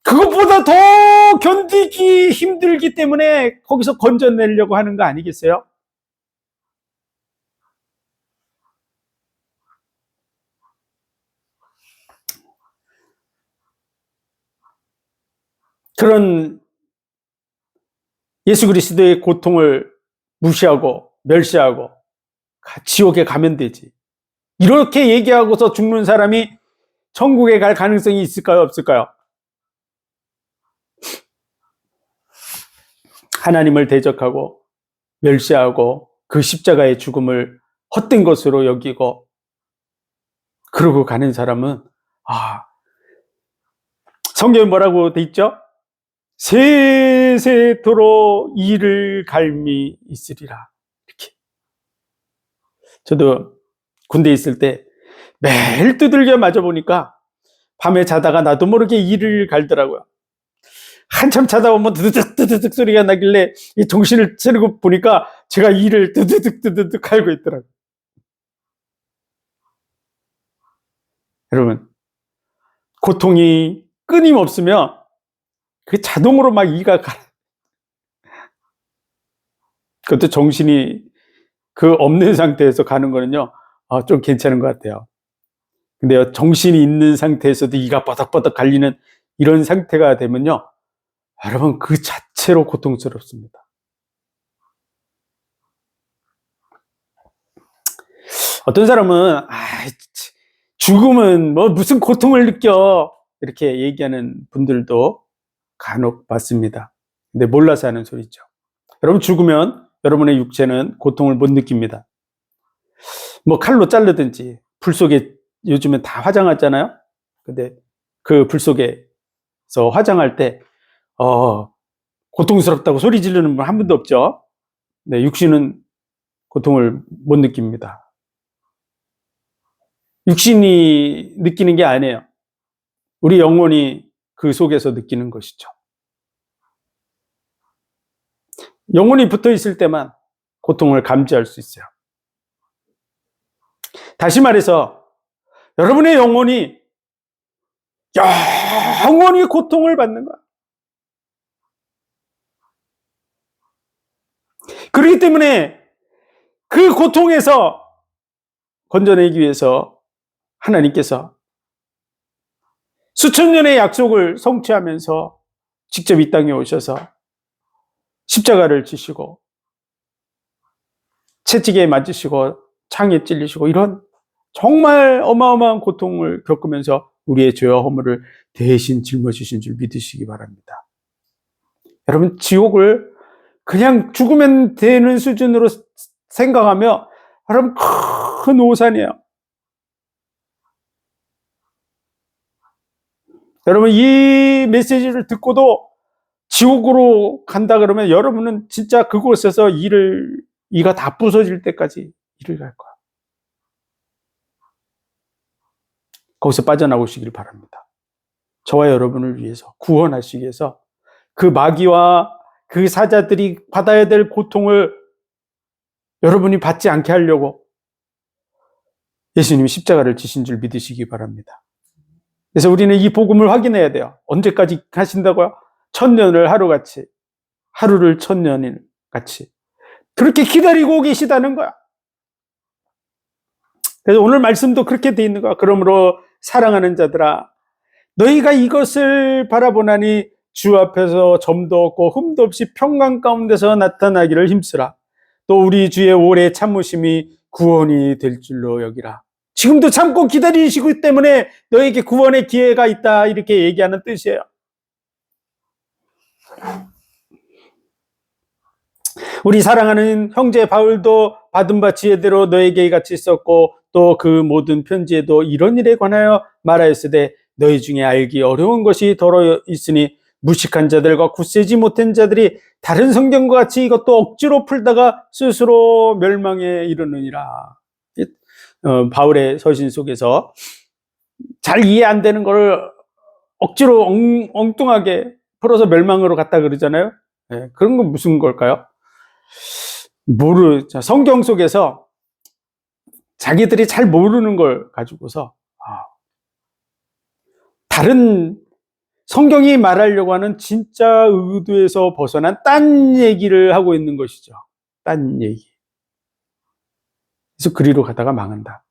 그것보다 더 견디기 힘들기 때문에 거기서 건져내려고 하는 거 아니겠어요? 그런 예수 그리스도의 고통을 무시하고 멸시하고 지옥에 가면 되지. 이렇게 얘기하고서 죽는 사람이 천국에 갈 가능성이 있을까요? 없을까요? 하나님을 대적하고 멸시하고 그 십자가의 죽음을 헛된 것으로 여기고 그러고 가는 사람은 성경에 뭐라고 돼 있죠? 세세토록 이를 갈미 있으리라. 이렇게. 저도 군대에 있을 때 매일 두들겨 맞아 보니까 밤에 자다가 나도 모르게 이를 갈더라고요. 한참 자다 보면 드드득 소리가 나길래 이 정신을 차리고 보니까 제가 이를 드드득 갈고 있더라고요. 여러분, 고통이 끊임없으면 그 자동으로 막 이가 가. 그것도 정신이 그 없는 상태에서 가는 거는요, 좀 괜찮은 것 같아요. 근데 정신이 있는 상태에서도 이가 버덕버덕 갈리는 이런 상태가 되면요, 여러분 그 자체로 고통스럽습니다. 어떤 사람은 죽음은 뭐 무슨 고통을 느껴 이렇게 얘기하는 분들도 간혹 봤습니다. 근데 몰라서 하는 소리죠. 여러분 죽으면 여러분의 육체는 고통을 못 느낍니다. 뭐 칼로 자르든지 불 속에 요즘엔 다 화장하잖아요. 근데 그 불 속에서 화장할 때 고통스럽다고 소리 지르는 분 한 분도 없죠. 네, 육신은 고통을 못 느낍니다. 육신이 느끼는 게 아니에요. 우리 영혼이 그 속에서 느끼는 것이죠. 영혼이 붙어 있을 때만 고통을 감지할 수 있어요. 다시 말해서 여러분의 영혼이 영원히 고통을 받는 거야. 그렇기 때문에 그 고통에서 건져내기 위해서 하나님께서 수천 년의 약속을 성취하면서 직접 이 땅에 오셔서 십자가를 지시고 채찍에 맞으시고 창에 찔리시고 이런 정말 어마어마한 고통을 겪으면서 우리의 죄와 허물을 대신 짊어지신 줄 믿으시기 바랍니다. 여러분, 지옥을 그냥 죽으면 되는 수준으로 생각하며 여러분 큰 오산이에요. 여러분, 이 메시지를 듣고도 지옥으로 간다 그러면 여러분은 진짜 그곳에서 이가 다 부서질 때까지 일을 갈 거야. 거기서 빠져나오시길 바랍니다. 저와 여러분을 위해서 구원하시기 위해서 그 마귀와 그 사자들이 받아야 될 고통을 여러분이 받지 않게 하려고 예수님이 십자가를 지신 줄 믿으시기 바랍니다. 그래서 우리는 이 복음을 확인해야 돼요. 언제까지 하신다고요? 1000년을 하루같이, 하루를 1000년일 같이 그렇게 기다리고 계시다는 거야. 그래서 오늘 말씀도 그렇게 돼 있는 거야. 그러므로 사랑하는 자들아, 너희가 이것을 바라보나니 주 앞에서 점도 없고 흠도 없이 평강 가운데서 나타나기를 힘쓰라. 또 우리 주의 오래 참으심이 구원이 될 줄로 여기라. 지금도 참고 기다리시기 때문에 너에게 구원의 기회가 있다, 이렇게 얘기하는 뜻이에요. 우리 사랑하는 형제 바울도 받은 바 지혜대로 너에게 같이 썼고 또 그 모든 편지에도 이런 일에 관하여 말하였으되 너희 중에 알기 어려운 것이 더러 있으니 무식한 자들과 굳세지 못한 자들이 다른 성경과 같이 이것도 억지로 풀다가 스스로 멸망에 이르느니라. 바울의 서신 속에서 잘 이해 안 되는 걸 억지로 엉뚱하게 풀어서 멸망으로 갔다 그러잖아요. 네, 그런 건 무슨 걸까요? 성경 속에서 자기들이 잘 모르는 걸 가지고서 다른 성경이 말하려고 하는 진짜 의도에서 벗어난 딴 얘기를 하고 있는 것이죠. 딴 얘기. 그래서 그리로 가다가 망한다,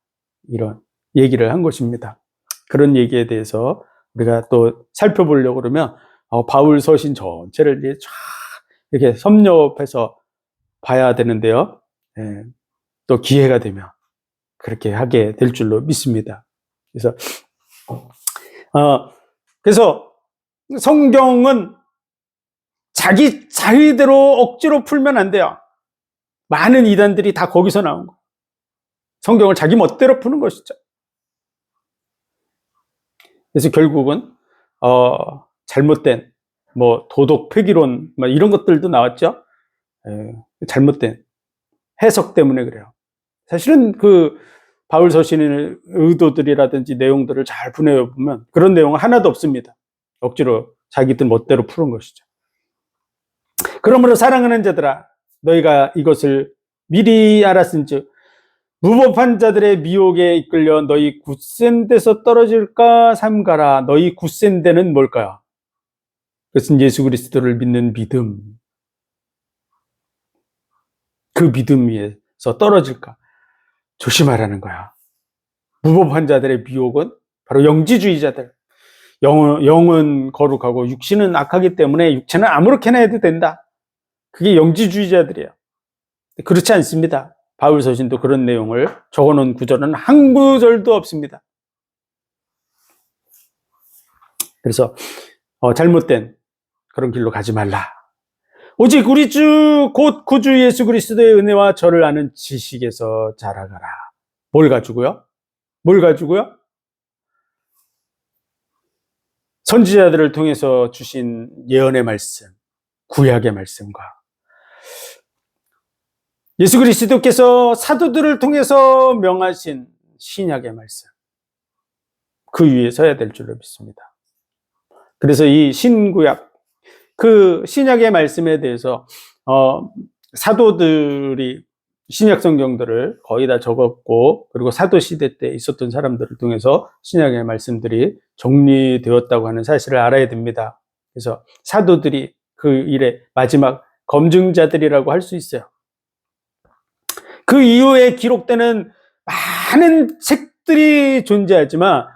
이런 얘기를 한 것입니다. 그런 얘기에 대해서 우리가 또 살펴보려고 그러면 바울 서신 전체를 이렇게 섭렵해서 봐야 되는데요. 예, 또 기회가 되면 그렇게 하게 될 줄로 믿습니다. 그래서 성경은 자기 자의대로 억지로 풀면 안 돼요. 많은 이단들이 다 거기서 나온 거예요. 성경을 자기 멋대로 푸는 것이죠. 그래서 결국은 잘못된 도덕 폐기론 이런 것들도 나왔죠. 잘못된 해석 때문에 그래요. 사실은 그 바울 서신의 의도들이라든지 내용들을 잘 분해해 보면 그런 내용은 하나도 없습니다. 억지로 자기들 멋대로 푸는 것이죠. 그러므로 사랑하는 자들아, 너희가 이것을 미리 알았은즉 무법한 자들의 미혹에 이끌려 너희 굳센 데서 떨어질까 삼가라. 너희 굳센 데는 뭘까요? 그것은 예수 그리스도를 믿는 믿음. 그 믿음 위에서 떨어질까 조심하라는 거야. 무법한 자들의 미혹은 바로 영지주의자들. 영은 거룩하고 육신은 악하기 때문에 육체는 아무렇게나 해도 된다. 그게 영지주의자들이에요. 그렇지 않습니다. 바울 서신도 그런 내용을 적어놓은 구절은 한 구절도 없습니다. 그래서 잘못된 그런 길로 가지 말라. 오직 우리 주 곧 구주 예수 그리스도의 은혜와 저를 아는 지식에서 자라가라. 뭘 가지고요? 선지자들을 통해서 주신 예언의 말씀, 구약의 말씀과 예수 그리스도께서 사도들을 통해서 명하신 신약의 말씀, 그 위에 서야 될 줄로 믿습니다. 그래서 이 신구약, 그 신약의 말씀에 대해서 사도들이 신약 성경들을 거의 다 적었고, 그리고 사도 시대 때 있었던 사람들을 통해서 신약의 말씀들이 정리되었다고 하는 사실을 알아야 됩니다. 그래서 사도들이 그 일의 마지막 검증자들이라고 할 수 있어요. 그 이후에 기록되는 많은 책들이 존재하지만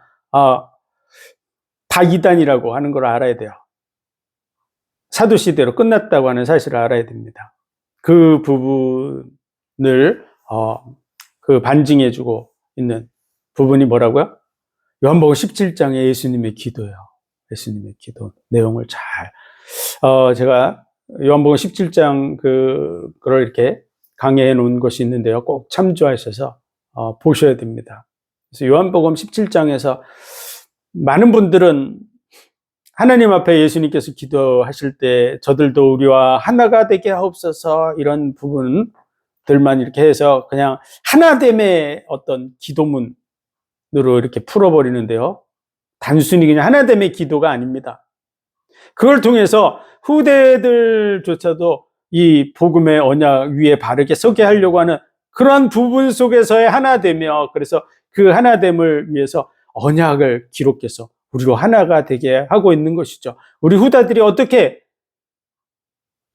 다 이단이라고 하는 걸 알아야 돼요. 사도 시대로 끝났다고 하는 사실을 알아야 됩니다. 그 부분을 그 반증해주고 있는 부분이 뭐라고요? 요한복음 17장의 예수님의 기도예요. 예수님의 기도 내용을 제가 요한복음 17장 그걸 이렇게 강의해 놓은 것이 있는데요. 꼭 참조하셔서 보셔야 됩니다. 그래서 요한복음 17장에서 많은 분들은 하나님 앞에 예수님께서 기도하실 때 저들도 우리와 하나가 되게 하옵소서 이런 부분들만 이렇게 해서 그냥 하나됨의 어떤 기도문으로 이렇게 풀어버리는데요. 단순히 그냥 하나됨의 기도가 아닙니다. 그걸 통해서 후대들조차도 이 복음의 언약 위에 바르게 서게 하려고 하는 그런 부분 속에서의 하나되며, 그래서 그 하나됨을 위해서 언약을 기록해서 우리로 하나가 되게 하고 있는 것이죠. 우리 후대들이 어떻게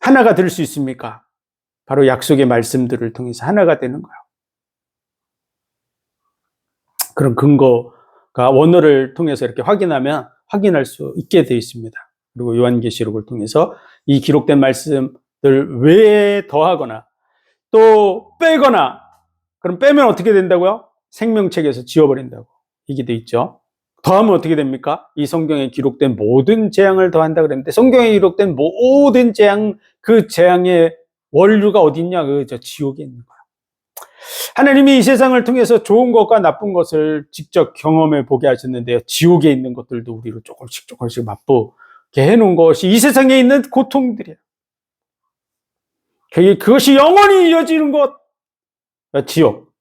하나가 될 수 있습니까? 바로 약속의 말씀들을 통해서 하나가 되는 거예요. 그런 근거가 원어를 통해서 이렇게 확인하면 확인할 수 있게 되어 있습니다. 그리고 요한계시록을 통해서 이 기록된 말씀들 외에 더하거나 또 빼거나, 그럼 빼면 어떻게 된다고요? 생명책에서 지워버린다고 이게 돼 있죠. 더하면 어떻게 됩니까? 이 성경에 기록된 모든 재앙을 더한다 그랬는데, 성경에 기록된 모든 재앙, 그 재앙의 원류가 어디 있냐? 지옥에 있는 거야. 하나님이 이 세상을 통해서 좋은 것과 나쁜 것을 직접 경험해 보게 하셨는데요. 지옥에 있는 것들도 우리로 조금씩 맛보게 해놓은 것이 이 세상에 있는 고통들이에요. 그것이 영원히 이어지는 것, 지옥.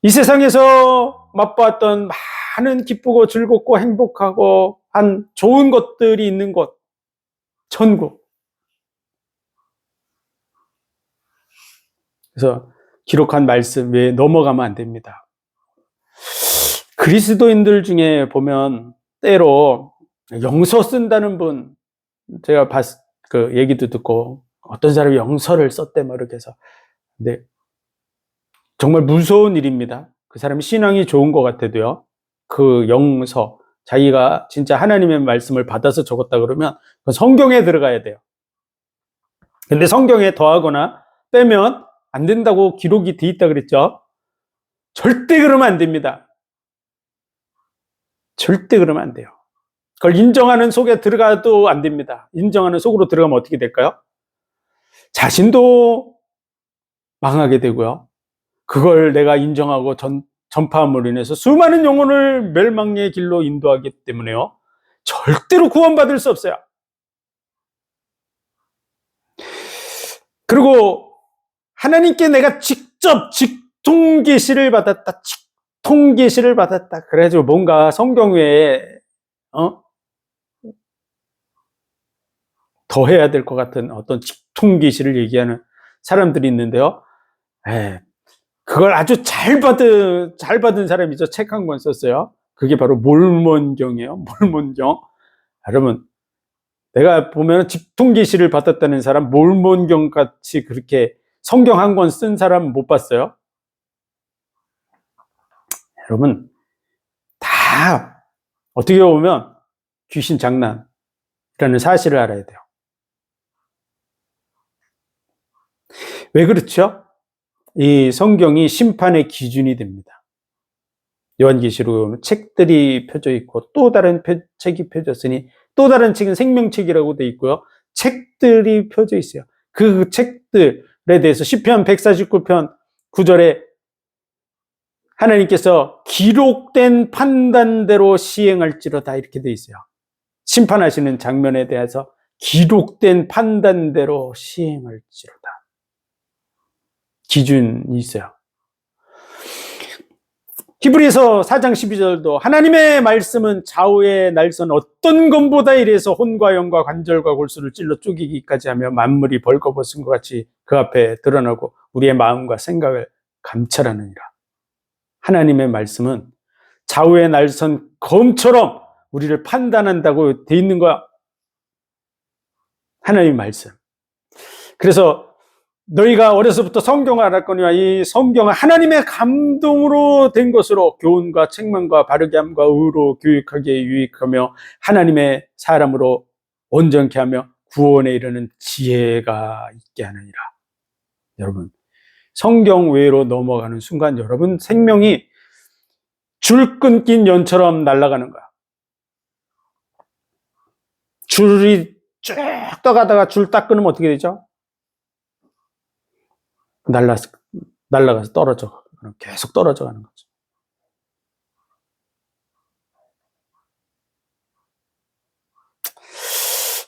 이 세상에서 맛보았던 많은 기쁘고 즐겁고 행복하고 한 좋은 것들이 있는 곳, 천국. 그래서 기록한 말씀 외에 넘어가면 안 됩니다. 그리스도인들 중에 보면 때로 영서 쓴다는 분, 제가 그 얘기도 듣고 어떤 사람이 영서를 썼대 뭐 이렇게 해서. 근데 정말 무서운 일입니다. 그 사람이 신앙이 좋은 것 같아도요, 그 영서, 자기가 진짜 하나님의 말씀을 받아서 적었다 그러면 그 성경에 들어가야 돼요. 근데 성경에 더하거나 빼면 안 된다고 기록이 돼 있다 그랬죠. 절대 그러면 안 됩니다. 절대 그러면 안 돼요. 그걸 인정하는 속에 들어가도 안 됩니다. 인정하는 속으로 들어가면 어떻게 될까요? 자신도 망하게 되고요. 그걸 내가 인정하고 전파함으로 인해서 수많은 영혼을 멸망의 길로 인도하기 때문에요. 절대로 구원받을 수 없어요. 그리고 하나님께 내가 직접 직통계시를 받았다. 직통계시를 받았다. 그래가지고 뭔가 성경 외에 더 해야 될 것 같은 어떤 직통계시를 얘기하는 사람들이 있는데요. 그걸 아주 잘 받은 사람이죠. 책 한 권 썼어요. 그게 바로 몰몬경이에요. 몰몬경. 여러분, 내가 보면 직통계시를 받았다는 사람, 몰몬경 같이 그렇게 성경 한 권 쓴 사람 못 봤어요. 여러분, 다 어떻게 보면 귀신 장난이라는 사실을 알아야 돼요. 왜 그렇죠? 이 성경이 심판의 기준이 됩니다. 요한계시록에 보면 책들이 펴져 있고 또 다른 책이 펴졌으니 또 다른 책은 생명책이라고 돼 있고요. 책들이 펴져 있어요. 그 책들에 대해서 시편 149편 9절에 하나님께서 기록된 판단대로 시행할지로다 이렇게 돼 있어요. 심판하시는 장면에 대해서 기록된 판단대로 시행할지로다. 기준이 있어요. 히브리서 4장 12절도 하나님의 말씀은 좌우의 날선 어떤 검보다 이래서 혼과 영과 관절과 골수를 찔러 쪼개기까지 하며 만물이 벌거벗은 것 같이 그 앞에 드러나고 우리의 마음과 생각을 감찰하느니라. 하나님의 말씀은 좌우의 날선 검처럼 우리를 판단한다고 돼 있는 거야. 하나님의 말씀. 그래서 너희가 어려서부터 성경을 알았거니와 이 성경은 하나님의 감동으로 된 것으로 교훈과 책망과 바르게 함과 의로 교육하기에 유익하며 하나님의 사람으로 온전케 하며 구원에 이르는 지혜가 있게 하느니라. 여러분, 성경 외로 넘어가는 순간 여러분 생명이 줄 끊긴 연처럼 날아가는 거야. 줄이 쭉 떠가다가 줄 딱 끊으면 어떻게 되죠? 날아가서 떨어져. 계속 떨어져 가는 거죠.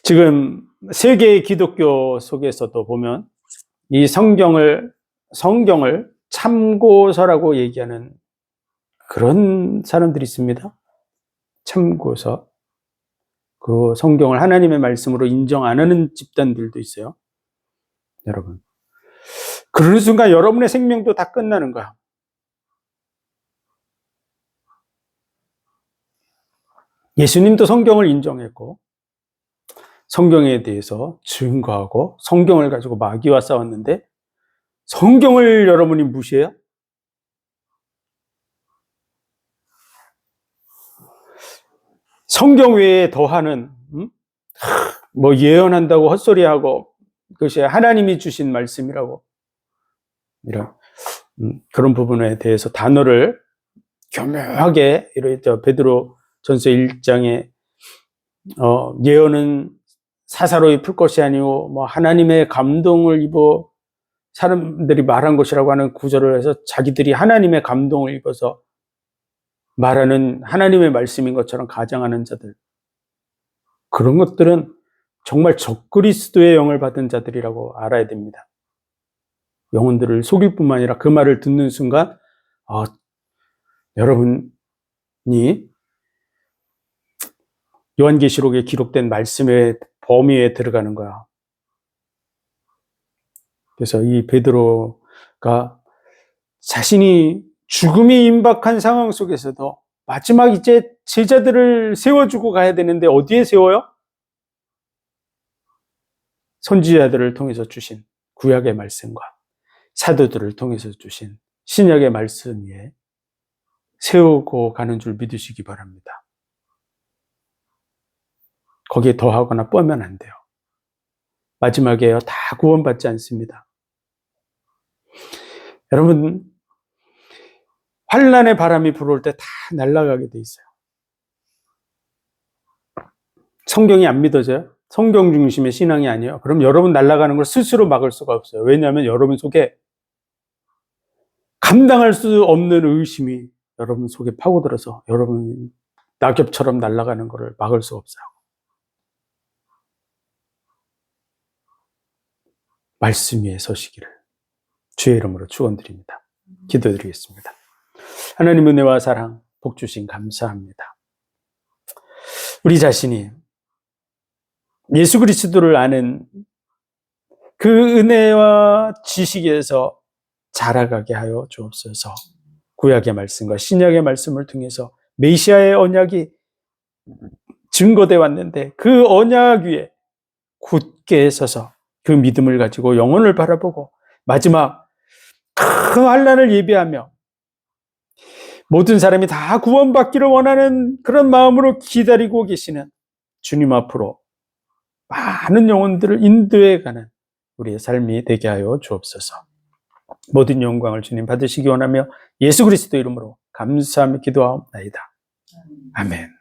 지금 세계의 기독교 속에서도 보면 이 성경을 참고서라고 얘기하는 그런 사람들이 있습니다. 참고서. 그리고 성경을 하나님의 말씀으로 인정 안 하는 집단들도 있어요. 여러분. 그러는 순간 여러분의 생명도 다 끝나는 거야. 예수님도 성경을 인정했고 성경에 대해서 증거하고 성경을 가지고 마귀와 싸웠는데 성경을 여러분이 무시해요? 성경 외에 더하는 뭐 예언한다고 헛소리하고 그것이 하나님이 주신 말씀이라고 이런 그런 부분에 대해서 단어를 교묘하게 이렇게 베드로 전서 1장에 예언은 사사로이 풀 것이 아니고 뭐 하나님의 감동을 입어 사람들이 말한 것이라고 하는 구절을 해서 자기들이 하나님의 감동을 입어서 말하는 하나님의 말씀인 것처럼 가정하는 자들, 그런 것들은 정말 적그리스도의 영을 받은 자들이라고 알아야 됩니다. 영혼들을 속일 뿐만 아니라 그 말을 듣는 순간 여러분이 요한계시록에 기록된 말씀의 범위에 들어가는 거야. 그래서 이 베드로가 자신이 죽음이 임박한 상황 속에서도 마지막 이제 제자들을 세워주고 가야 되는데 어디에 세워요? 선지자들을 통해서 주신 구약의 말씀과 사도들을 통해서 주신 신약의 말씀 위에 세우고 가는 줄 믿으시기 바랍니다. 거기에 더하거나 빼면 안 돼요. 마지막에요, 다 구원받지 않습니다. 여러분, 환난의 바람이 불어올 때 다 날아가게 돼 있어요. 성경이 안 믿어져요? 성경 중심의 신앙이 아니에요. 그럼 여러분 날아가는 걸 스스로 막을 수가 없어요. 왜냐하면 여러분 속에 감당할 수 없는 의심이 여러분 속에 파고들어서 여러분이 낙엽처럼 날아가는 것을 막을 수 없어요. 말씀 위에 서시기를 주의 이름으로 축원드립니다. 기도드리겠습니다. 하나님 은혜와 사랑, 복 주신 감사합니다. 우리 자신이 예수 그리스도를 아는 그 은혜와 지식에서 자라가게 하여 주옵소서. 구약의 말씀과 신약의 말씀을 통해서 메시아의 언약이 증거되어 왔는데 그 언약 위에 굳게 서서 그 믿음을 가지고 영혼을 바라보고 마지막 큰 환난을 예비하며 모든 사람이 다 구원받기를 원하는 그런 마음으로 기다리고 계시는 주님 앞으로 많은 영혼들을 인도해가는 우리의 삶이 되게 하여 주옵소서. 모든 영광을 주님 받으시기 원하며 예수 그리스도 이름으로 감사하며 기도하옵나이다. 아멘.